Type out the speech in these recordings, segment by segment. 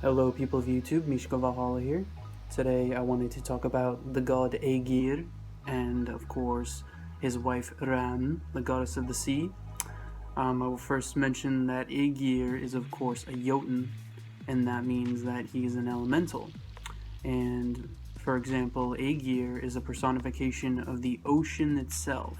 Hello people of YouTube, Mishka Valhalla here. Today I wanted to talk about the god Ægir and of course his wife Ran, the goddess of the sea. I will first mention that Ægir is of course a Jotun, and that means that he is an elemental. And for example, Ægir is a personification of the ocean itself.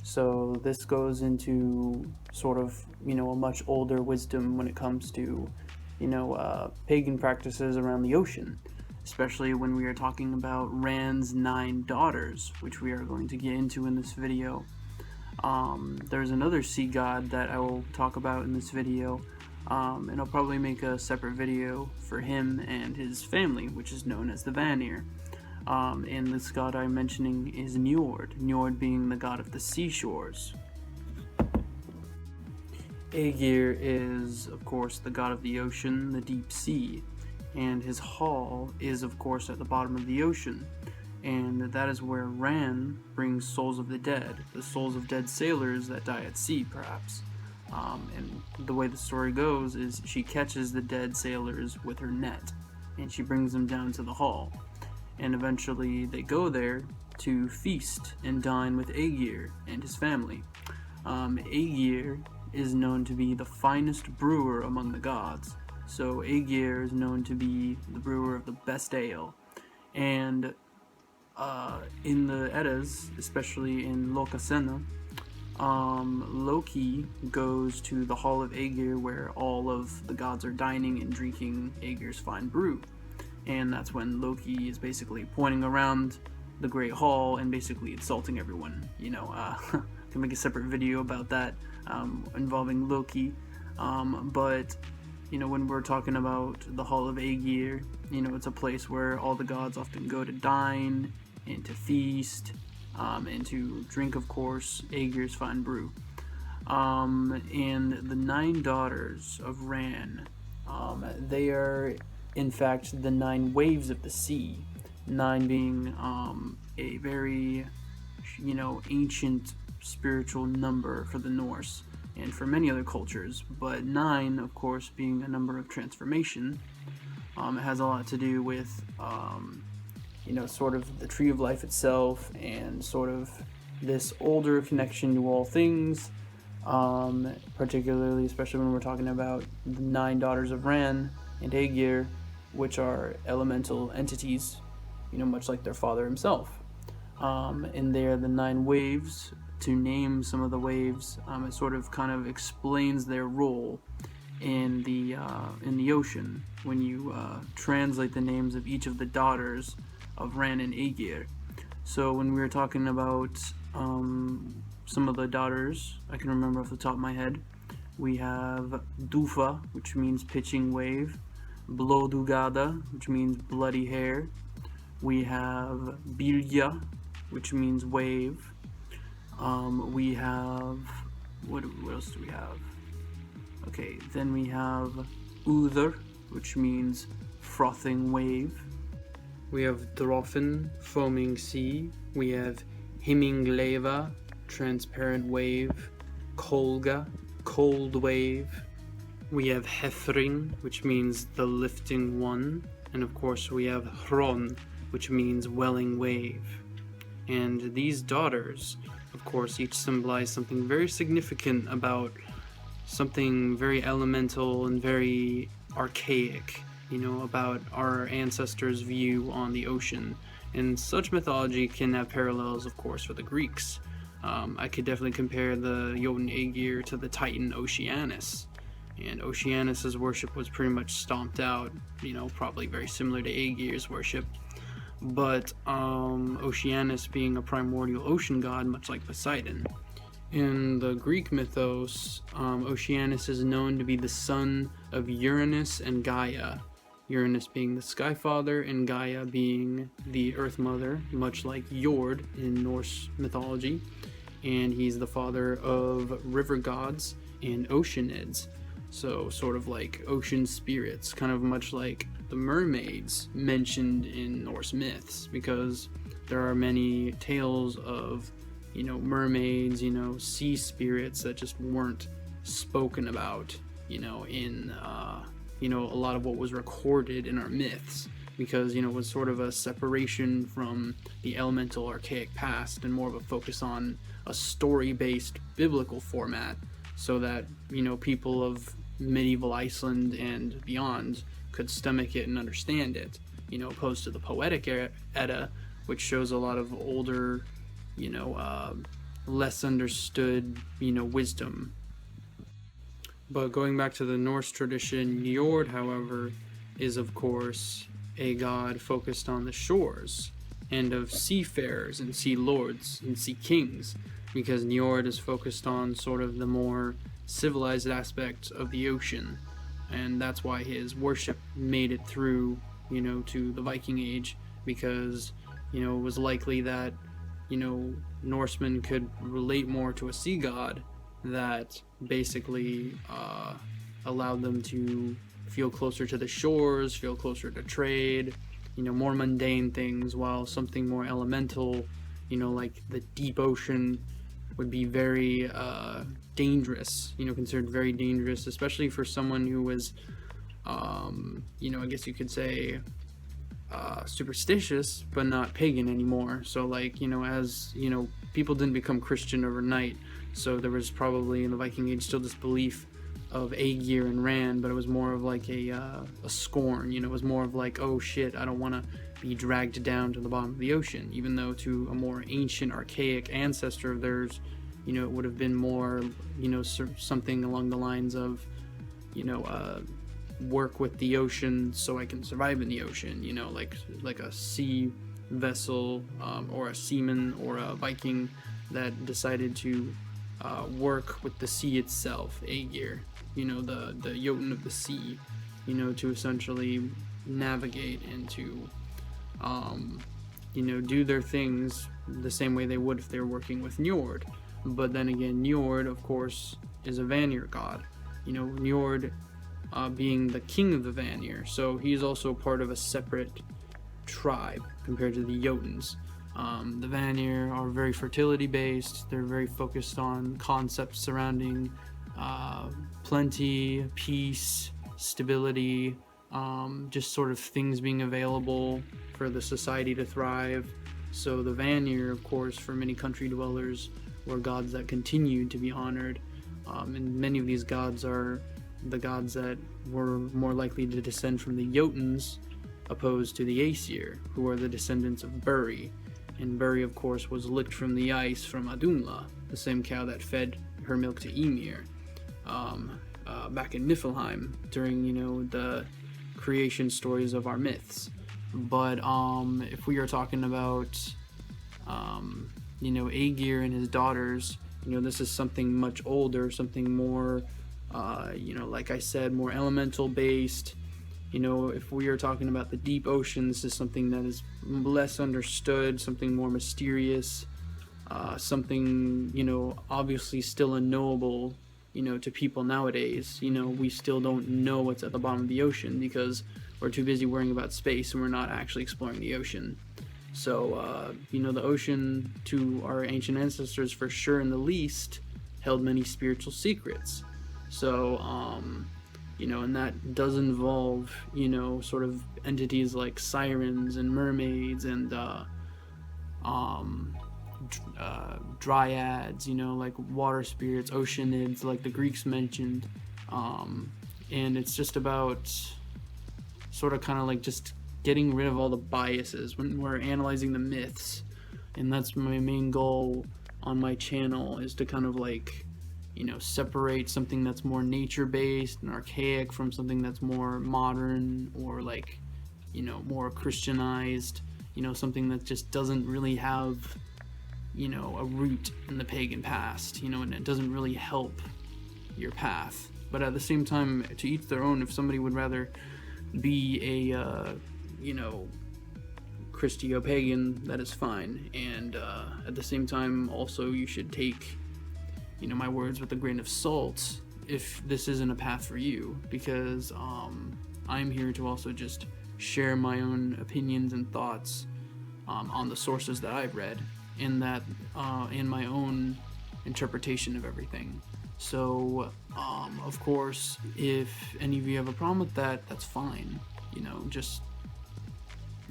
So this goes into sort of, a much older wisdom when it comes to, pagan practices around the ocean, especially when we are talking about Ran's 9 daughters, which we are going to get into in this video. There's another sea god that I will talk about in this video, and I'll probably make a separate video for him and his family, which is known as the Vanir. And this god I'm mentioning is Njord, Njord being the god of the seashores. Ægir is, of course, the god of the ocean, the deep sea, and his hall is, of course, at the bottom of the ocean, and that is where Ran brings souls of the dead, the souls of dead sailors that die at sea, perhaps. And the way the story goes is she catches the dead sailors with her net, and she brings them down to the hall. And eventually they go there to feast and dine with Ægir and his family. Ægir is known to be the finest brewer among the gods, so Ægir is known to be the brewer of the best ale. And in the Eddas, especially in Lokasenna, Loki goes to the hall of Ægir where all of the gods are dining and drinking Ægir's fine brew. And that's when Loki is basically pointing around the Great Hall and basically insulting everyone. I can make a separate video about that involving Loki. But when we're talking about the Hall of Ægir, it's a place where all the gods often go to dine and to feast and to drink, of course, Ægir's fine brew. And the 9 daughters of Ran, they are in fact the 9 waves of the sea, 9 being a very ancient spiritual number for the Norse and for many other cultures, but 9 of course being a number of transformation. It has a lot to do with sort of the tree of life itself and sort of this older connection to all things, particularly especially when we're talking about the 9 daughters of Ran and Ægir, which are elemental entities, much like their father himself. And they are the 9 waves. To name some of the waves, it sort of kind of explains their role in the ocean when you translate the names of each of the daughters of Ran and Ægir. So when we were talking about some of the daughters, I can remember off the top of my head, we have Dufa, which means pitching wave, Blodugada, which means bloody hair. We have Bilja, which means wave. We have, what else do we have? Okay, then we have Uther, which means frothing wave. We have Droffin, foaming sea. We have Himingleva, transparent wave. Kolga, cold wave. We have Hefring, which means the lifting one. And of course we have Hron, which means welling wave. And these daughters, of course, each symbolize something very significant about something very elemental and very archaic, about our ancestors' view on the ocean. And such mythology can have parallels, of course, for the Greeks. I could definitely compare the Jotun Ægir to the Titan Oceanus. And Oceanus's worship was pretty much stomped out, probably very similar to Ægir's worship. But Oceanus being a primordial ocean god, much like Poseidon. In the Greek mythos, Oceanus is known to be the son of Uranus and Gaia, Uranus being the Sky Father and Gaia being the Earth Mother, much like Njord in Norse mythology. And he's the father of river gods and oceanids, so sort of like ocean spirits, kind of much like the mermaids mentioned in Norse myths, because there are many tales of mermaids, sea spirits that just weren't spoken about, in a lot of what was recorded in our myths, because it was sort of a separation from the elemental archaic past and more of a focus on a story-based biblical format, so that people of medieval Iceland and beyond could stomach it and understand it, opposed to the poetic Edda, which shows a lot of older, less understood, wisdom. But going back to the Norse tradition, Njord, however, is of course a god focused on the shores and of seafarers and sea lords and sea kings, because Njord is focused on sort of the more civilized aspect of the ocean, and that's why his worship made it through, to the Viking Age, because, it was likely that, Norsemen could relate more to a sea god that basically allowed them to feel closer to the shores, feel closer to trade, more mundane things, while something more elemental, like the deep ocean, would be very dangerous, considered very dangerous, especially for someone who was, I guess you could say, superstitious, but not pagan anymore. So, as, people didn't become Christian overnight, so there was probably in the Viking Age still this belief of Ægir and Ran, but it was more of like a scorn, it was more of like, oh shit, I don't want to be dragged down to the bottom of the ocean, even though to a more ancient, archaic ancestor of theirs, it would have been more, something along the lines of, work with the ocean so I can survive in the ocean, like a sea vessel, or a seaman or a Viking that decided to work with the sea itself, Ægir, the Jotun of the sea, to essentially navigate and to, do their things the same way they would if they were working with Njord. But then again, Njord, of course, is a Vanir god, Njord being the king of the Vanir, so he's also part of a separate tribe compared to the Jotuns. The Vanir are very fertility based, they're very focused on concepts surrounding plenty, peace, stability, just sort of things being available for the society to thrive. So the Vanir, of course, for many country dwellers, were gods that continued to be honored, and many of these gods are the gods that were more likely to descend from the Jotuns, opposed to the Æsir, who are the descendants of Buri. And Buri, of course, was licked from the ice from Adunla, the same cow that fed her milk to Ymir, back in Niflheim during, the creation stories of our myths. But if we are talking about, Ægir and his daughters, this is something much older, something more, like I said, more elemental based. If we are talking about the deep ocean, this is something that is less understood, something more mysterious, something, obviously still unknowable, to people nowadays. We still don't know what's at the bottom of the ocean because we're too busy worrying about space and we're not actually exploring the ocean. So, the ocean, to our ancient ancestors, for sure and the least, held many spiritual secrets. So, and that does involve, sort of entities like sirens and mermaids and dryads, like water spirits, oceanids, like the Greeks mentioned. And it's just about sort of kind of like just getting rid of all the biases when we're analyzing the myths. And that's my main goal on my channel, is to kind of like, separate something that's more nature-based and archaic from something that's more modern or like, more Christianized, something that just doesn't really have, a root in the pagan past, and it doesn't really help your path. But at the same time, to each their own. If somebody would rather be a, Christio-pagan, that is fine. And at the same time, also, you should take my words with a grain of salt if this isn't a path for you, because I'm here to also just share my own opinions and thoughts on the sources that I've read, in that in my own interpretation of everything. So, of course, if any of you have a problem with that, that's fine. Just,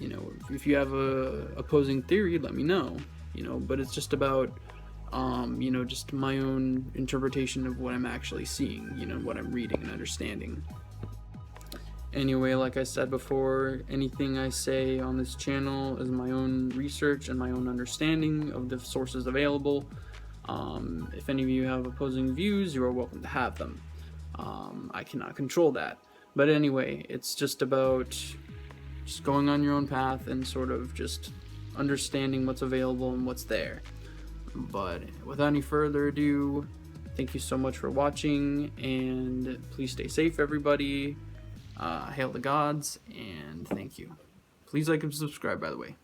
if you have a opposing theory, let me know. But it's just about, just my own interpretation of what I'm actually seeing, what I'm reading and understanding. Anyway, like I said before, anything I say on this channel is my own research and my own understanding of the sources available. If any of you have opposing views, you are welcome to have them. I cannot control that. But anyway, it's just about just going on your own path and sort of just understanding what's available and what's there. But without any further ado, thank you so much for watching, and please stay safe, everybody. Hail the gods, and thank you. Please like and subscribe, by the way.